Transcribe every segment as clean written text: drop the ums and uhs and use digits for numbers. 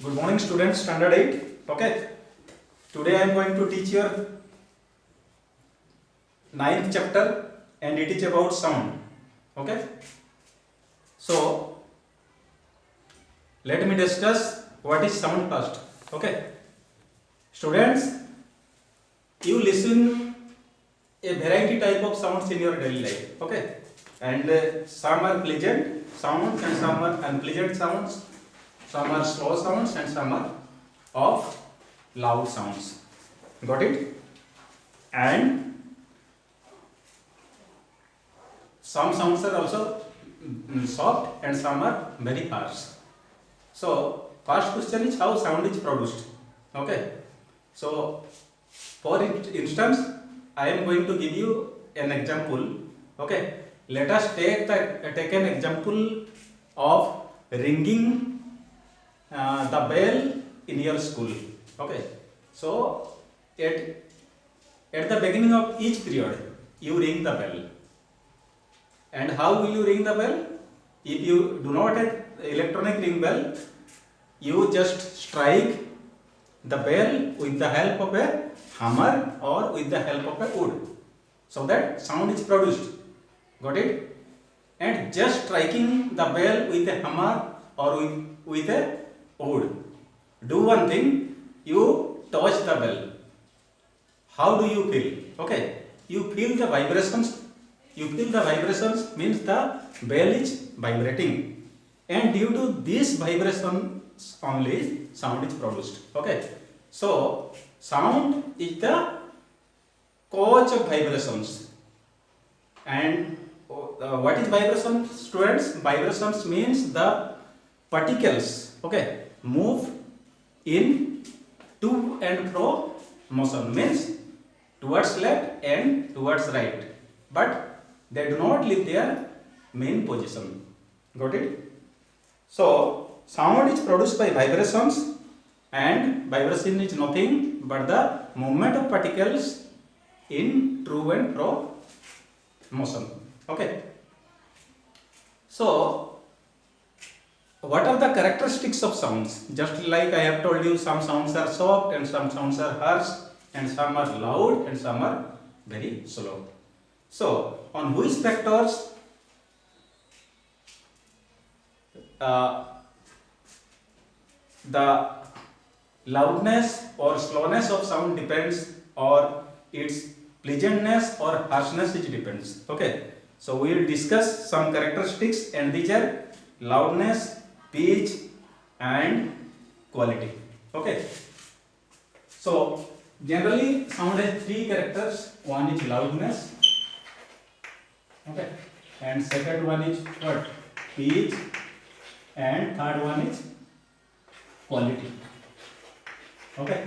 Good morning students, standard 8. Okay. Today I am going to teach your ninth chapter and it is about sound. Okay. So let me discuss what is sound first. Okay. Students, you listen a variety type of sounds in your daily life. Okay. And some are pleasant sounds and some are unpleasant sounds. Some are slow sounds and some are of loud sounds. Got it? And some sounds are also soft and some are very harsh. So first question is how sound is produced. Okay. So for instance, I am going to give you an example. Okay. Let us take an example of ringing the bell in your school. Okay. So at the beginning of each period, you ring the bell. And how will you ring the bell? If you do not have electronic ring bell, you just strike the bell with the help of a hammer or with the help of a wood, so that sound is produced. Got it? And just striking the bell with a hammer or with a wood. Do one thing, you touch the bell. How do you feel? Okay, you feel the vibrations. You feel the vibrations means the bell is vibrating, and due to these vibrations only sound is produced. Okay, so sound is the cause of vibrations. And what is vibration, students? Vibrations means the particles, okay, move in to and fro motion, means towards left and towards right, but they do not leave their main position. Got it? So sound is produced by vibrations, and vibration is nothing but the movement of particles in to and fro motion. Okay. So what are the characteristics of sounds? Just like I have told you, some sounds are soft and some sounds are harsh and some are loud and some are very slow. So on which factors the loudness or slowness of sound depends, or its pleasantness or harshness it depends. Okay. So we will discuss some characteristics, and these are loudness, pitch and quality. Okay. So generally sound has three characters. One is loudness, okay, and second one is what? Pitch, and third one is quality. Okay,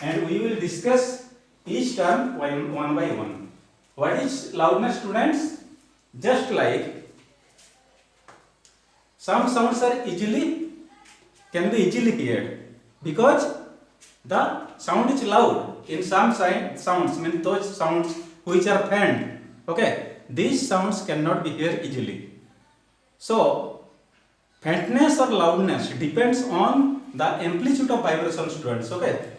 and we will discuss each term one by one. What is loudness, students? Just like some sounds are can be easily heard because the sound is loud. In some sounds, mean those sounds which are faint, okay, these sounds cannot be heard easily. So faintness or loudness depends on the amplitude of vibration, students. Okay,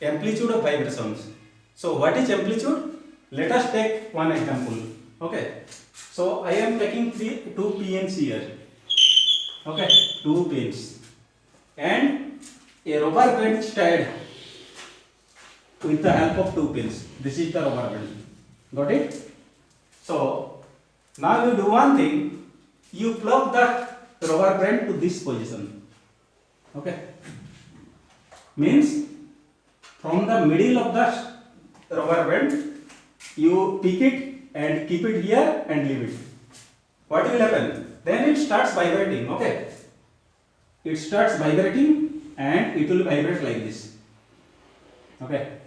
amplitude of vibrations. So what is amplitude? Let us take one example. Okay, so I am taking two pins here. Okay, two pins, and a rubber band is tied with the help of two pins. This is the rubber band. Got it? So now you do one thing. You plug the rubber band to this position. Okay, means from the middle of the rubber band you pick it and keep it here and leave it. What will happen? Then it starts vibrating. Okay, it starts vibrating and it will vibrate like this. Okay,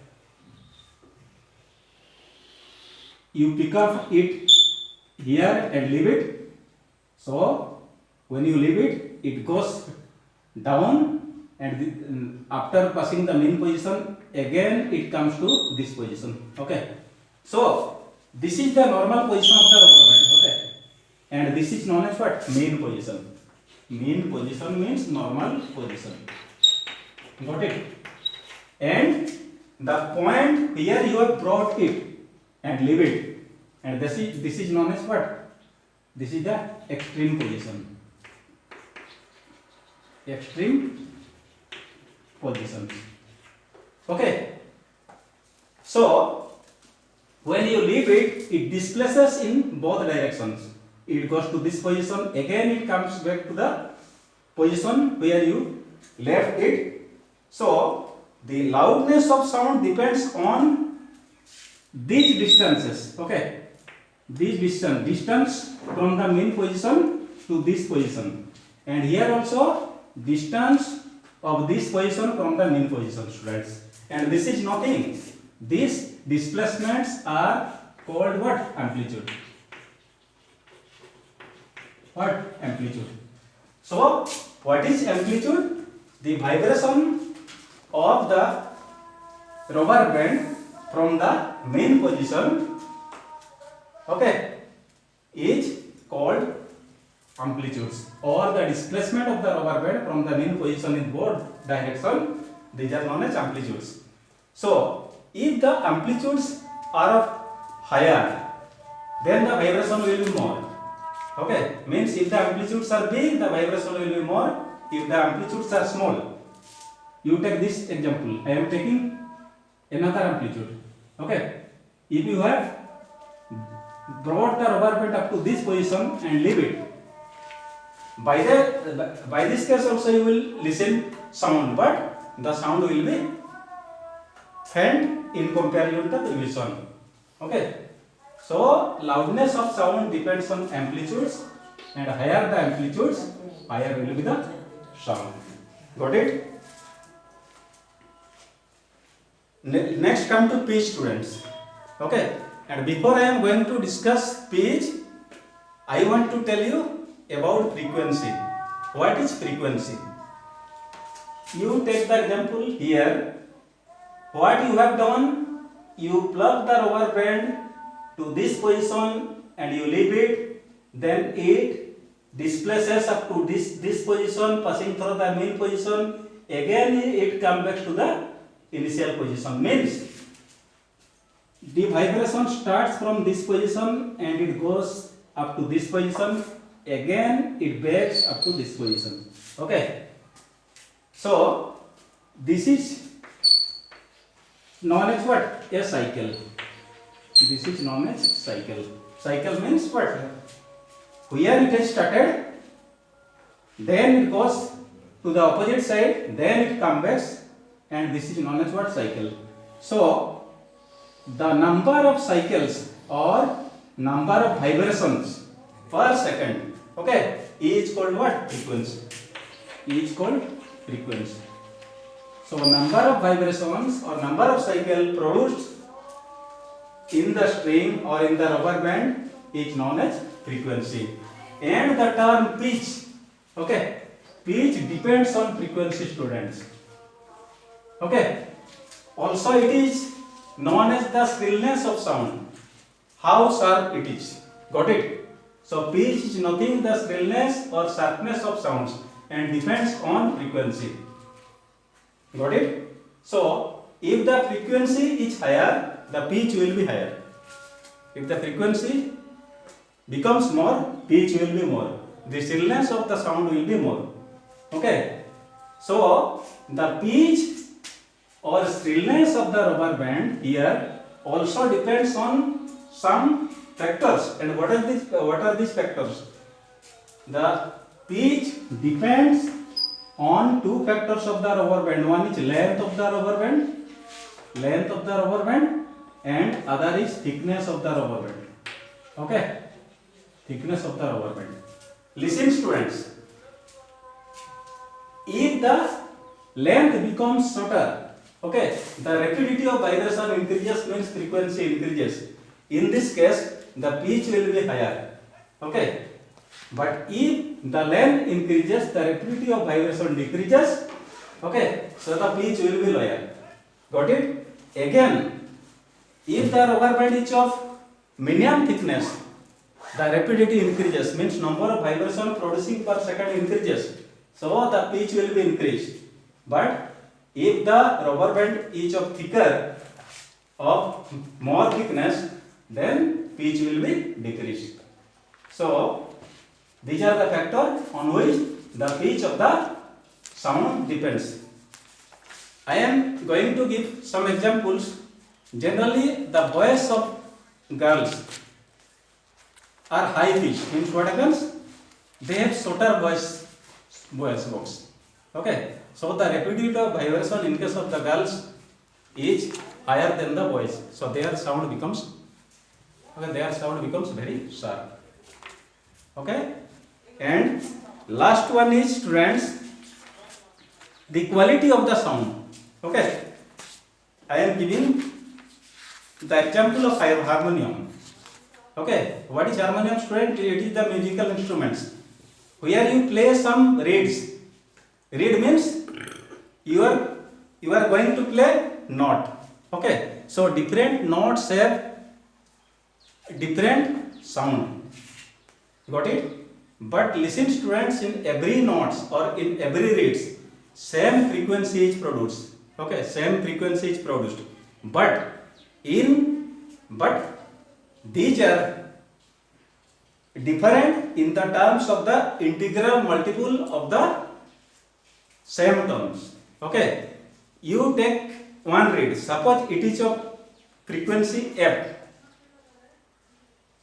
you pick up it here and leave it. So when you leave it, it goes down, and after passing the main position, again it comes to this position. Okay, so this is the normal position of the rubber band. Okay, and this is known as what? Main position. Mean position means normal position. Got it? And the point here you have brought it and leave it, and this is known as what? This is the extreme position. Extreme position. Okay. So when you leave it, it displaces in both directions. It goes to this position, again it comes back to the position where you left it. So the loudness of sound depends on these distances. Okay, this distance from the main position to this position, and here also distance of this position from the main position, students. And this is nothing. These displacements are called what? Amplitude. What? Amplitude. So what is amplitude? The vibration of the rubber band from the main position, okay, is called amplitudes, or the displacement of the rubber band from the main position in both direction. These are known as amplitudes. So if the amplitudes are of higher, then the vibration will be more. Okay, means if the amplitudes are big, the vibration will be more. If the amplitudes are small, you take this example. I am taking another amplitude. Okay, if you have brought the rubber band up to this position and leave it, by this case also you will listen sound, but the sound will be faint in comparison to the previous one. Okay, so loudness of sound depends on amplitudes, and higher the amplitudes, higher will be the sound. Got it? Next come to pitch, students. Okay, and before I am going to discuss pitch, I want to tell you about frequency. What is frequency? You take the example here. What you have done, you plug the rubber band to this position and you leave it, then it displaces up to this position, passing through the main position, again it comes back to the initial position. Means the vibration starts from this position and it goes up to this position, again it backs up to this position. Okay, so this is known as what? A cycle. This is known as cycle. Cycle means what? Here it has started, then it goes to the opposite side, then it comes back, and this is known as what? Cycle. So the number of cycles or number of vibrations per second, okay, is called what? Frequency. Is called frequency. So number of vibrations or number of cycles produced in the string or in the rubber band is known as frequency. And the term pitch, okay, pitch depends on frequency, students. Okay, also it is known as the shrillness of sound, how sharp it is. Got it? So pitch is nothing the shrillness or sharpness of sounds and depends on frequency. Got it? So if the frequency is higher, the pitch will be higher. If the frequency becomes more, pitch will be more. The shrillness of the sound will be more. Okay? So the pitch or shrillness of the rubber band here also depends on some factors. And what are these factors? The pitch depends on two factors of the rubber band. One is length of the rubber band, and other is thickness of the rubber band. Okay, thickness of the rubber band. Listen, students. If the length becomes shorter, okay, the rapidity of vibration increases, means frequency increases. In this case, the pitch will be higher. Okay, but if the length increases, the rapidity of vibration decreases. Okay, so the pitch will be lower. Got it? Again, if the rubber band is of medium thickness, the rapidity increases, means number of vibration producing per second increases. So the pitch will be increased. But If the rubber band is of thicker, of more thickness, then pitch will be decreased. So these are the factors on which the pitch of the sound depends. I am going to give some examples. Generally, the voice of girls are high pitched. Means what happens? They have shorter voice box. Okay. So the rapidity of vibration in case of the girls is higher than the boys. So their sound becomes very sharp. Okay. And last one is, students, the quality of the sound. Okay. I am giving the example of harmonium. Okay. What is harmonium, student? It is the musical instruments where you play some reeds. Reed means you are going to play note. Okay. So different notes have different sound. Got it? But listen, students, in every notes or in every reeds, same frequency is produced. Okay, same frequency is produced. But these are different in the terms of the integral multiple of the same tones. Okay, you take one reed. Suppose it is of frequency F.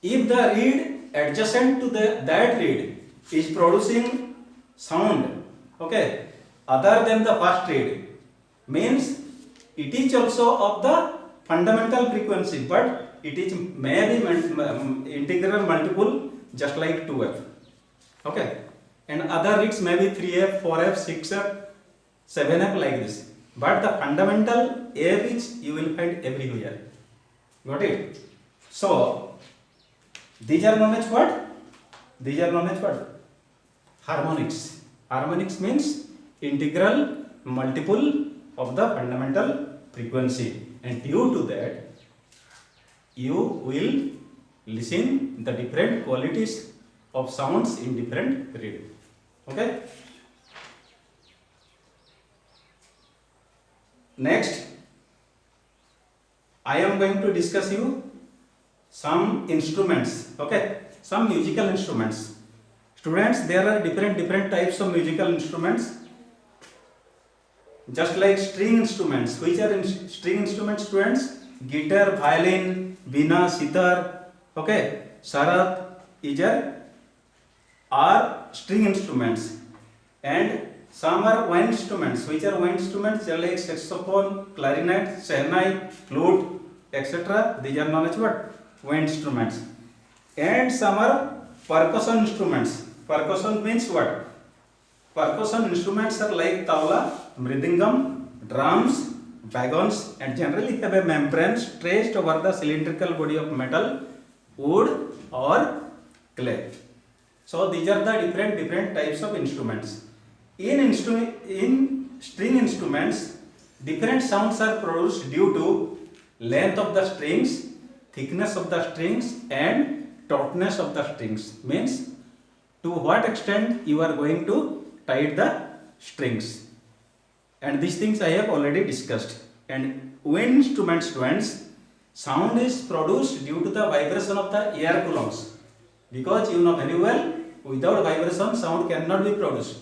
If the reed adjacent to that reed is producing sound, okay, other than the first reed, means it is also of the fundamental frequency, but it is maybe integral multiple just like 2f. Okay, and other reeds may be 3f, 4f, 6f, 7f like this. But the fundamental f which you will find everywhere. Got it? So these are known as what? These are known as what? Harmonics. Harmonics means integral multiple of the fundamental frequency, and due to that you will listen the different qualities of sounds in different reed. Okay. Next, I am going to discuss you some instruments. Okay, some musical instruments. Students, there are different types of musical instruments. Just like string instruments. Which are string instruments, students? Guitar, violin, veena, sitar, okay, sarath, are string instruments. And some are wind instruments. Which are wind instruments? Like saxophone, clarinet, shehnai, flute, etc. These are known as what? Wind instruments. And some are percussion instruments. Percussion means what? Percussion instruments are like tabla, mridangam, drums, wagons, and generally have a membrane stretched over the cylindrical body of metal, wood, or clay. So these are the different types of instruments. In string instruments, different sounds are produced due to length of the strings, thickness of the strings, and tautness of the strings. Means to what extent you are going to tie the strings. And these things I have already discussed. And wind instrument, students, sound is produced due to the vibration of the air columns. Because you know very well, without vibration, sound cannot be produced.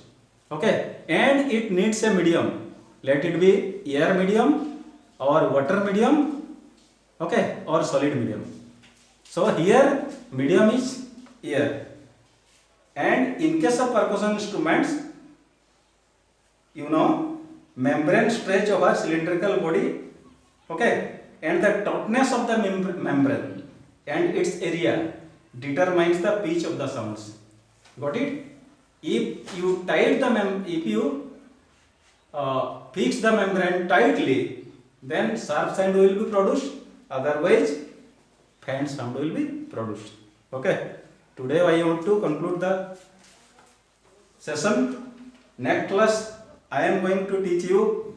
Okay, and it needs a medium. Let it be air medium or water medium, okay, or solid medium. So here medium is air. And in case of percussion instruments, you know, membrane stretch over cylindrical body, okay, and the tautness of the membrane and its area determines the pitch of the sounds. Got it? If you fix the membrane tightly, then sharp sound will be produced. Otherwise, faint sound will be produced. Okay. Today I want to conclude the session. Next class I am going to teach you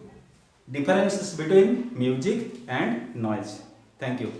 differences between music and noise. Thank you.